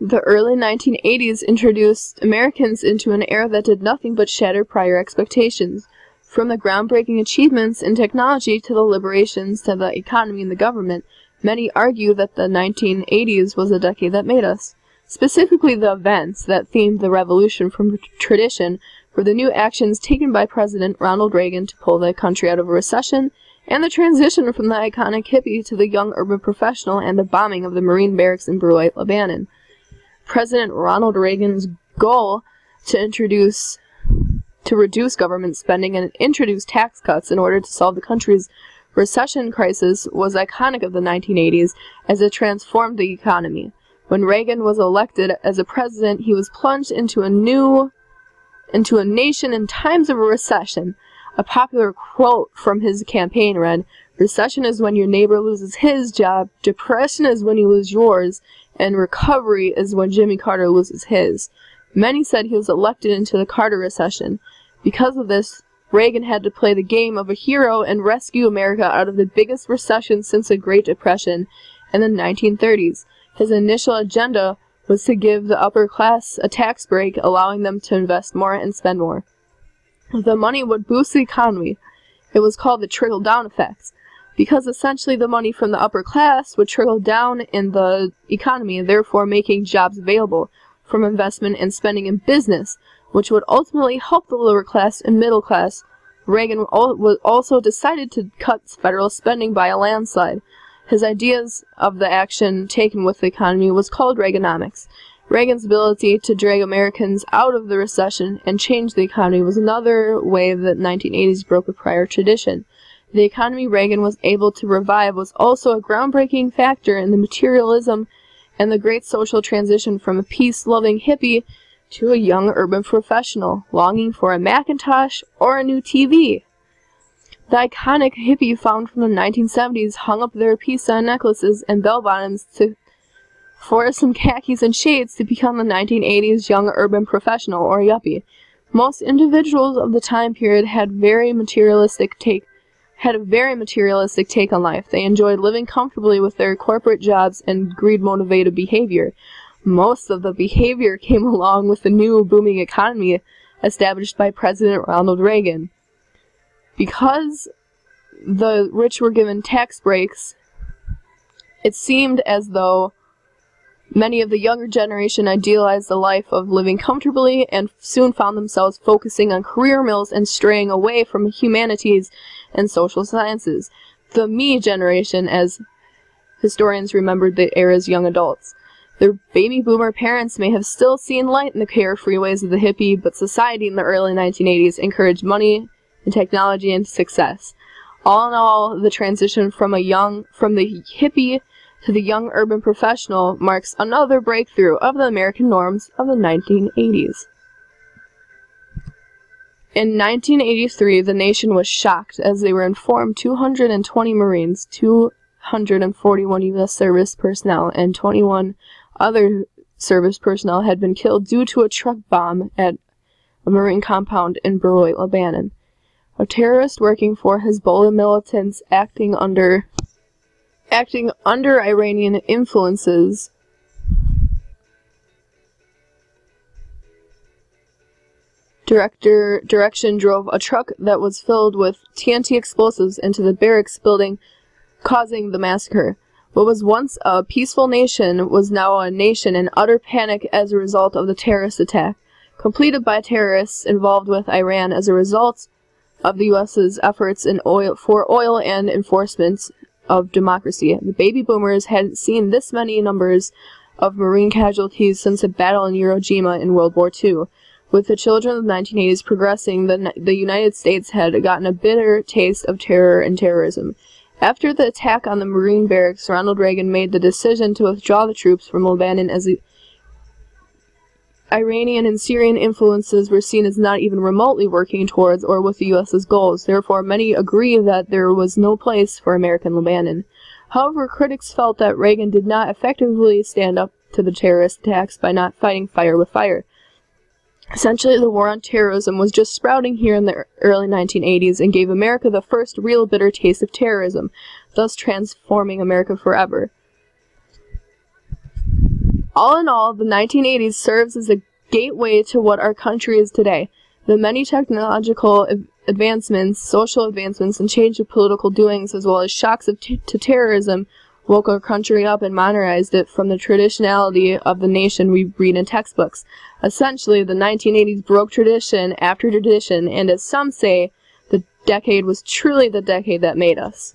The early 1980s introduced Americans into an era that did nothing but shatter prior expectations. From the groundbreaking achievements in technology to the liberations to the economy and the government, many argue that the 1980s was a decade that made us. Specifically, the events that themed the revolution from tradition were the new actions taken by President Ronald Reagan to pull the country out of a recession, and the transition from the iconic hippie to the young urban professional, and the bombing of the Marine barracks in Beirut, Lebanon. President Ronald Reagan's goal to reduce government spending and introduce tax cuts in order to solve the country's recession crisis was iconic of the 1980s as it transformed the economy. When Reagan was elected as a president, he was plunged into a nation in times of a recession. A popular quote from his campaign read, "Recession is when your neighbor loses his job, depression is when you lose yours, and recovery is when Jimmy Carter loses his." Many said he was elected into the Carter recession. Because of this, Reagan had to play the game of a hero and rescue America out of the biggest recession since the Great Depression in the 1930s. His initial agenda was to give the upper class a tax break, allowing them to invest more and spend more. The money would boost the economy. It was called the trickle-down effect, because essentially the money from the upper class would trickle down in the economy, therefore making jobs available from investment and spending in business, which would ultimately help the lower class and middle class. Reagan also decided to cut federal spending by a landslide. His ideas of the action taken with the economy was called Reaganomics. Reagan's ability to drag Americans out of the recession and change the economy was another way that the 1980s broke a prior tradition. The economy Reagan was able to revive was also a groundbreaking factor in the materialism and the great social transition from a peace-loving hippie to a young urban professional, longing for a Macintosh or a new TV. The iconic hippie found from the 1970s hung up their peace sign necklaces and bell-bottoms for some khakis and shades to become the 1980s young urban professional or yuppie. Most individuals of the time period had a very materialistic take on life. They enjoyed living comfortably with their corporate jobs and greed-motivated behavior. Most of the behavior came along with the new booming economy established by President Ronald Reagan. Because the rich were given tax breaks, it seemed as though many of the younger generation idealized the life of living comfortably and soon found themselves focusing on career mills and straying away from humanities and social sciences. The me generation, as historians remembered the era's young adults. Their baby boomer parents may have still seen light in the carefree ways of the hippie, but society in the early 1980s encouraged money and technology and success. All in all, the transition from the hippie to the young urban professional marks another breakthrough of the American norms of the 1980s. In 1983, the nation was shocked as they were informed 220 Marines, 241 U.S. service personnel, and 21 other service personnel had been killed due to a truck bomb at a Marine compound in Beirut, Lebanon. A terrorist working for Hezbollah militants acting under Iranian influences direction drove a truck that was filled with TNT explosives into the barracks building, causing the massacre. What was once a peaceful nation was now a nation in utter panic as a result of the terrorist attack, completed by terrorists involved with Iran as a result of the U.S.'s efforts for oil and enforcement of democracy. The baby boomers hadn't seen this many numbers of Marine casualties since a battle in Iwo Jima in World War II. With the children of the 1980s progressing, the United States had gotten a bitter taste of terror and terrorism. After the attack on the Marine barracks, Ronald Reagan made the decision to withdraw the troops from Lebanon as the Iranian and Syrian influences were seen as not even remotely working towards or with the U.S.'s goals. Therefore, many agree that there was no place for American Lebanon. However, critics felt that Reagan did not effectively stand up to the terrorist attacks by not fighting fire with fire. Essentially, the war on terrorism was just sprouting here in the early 1980s and gave America the first real bitter taste of terrorism, thus transforming America forever. All in all, the 1980s serves as a gateway to what our country is today. The many technological advancements, social advancements, and change of political doings, as well as shocks to terrorism, woke our country up and modernized it from the traditionality of the nation we read in textbooks. Essentially, the 1980s broke tradition after tradition, and as some say, the decade was truly the decade that made us.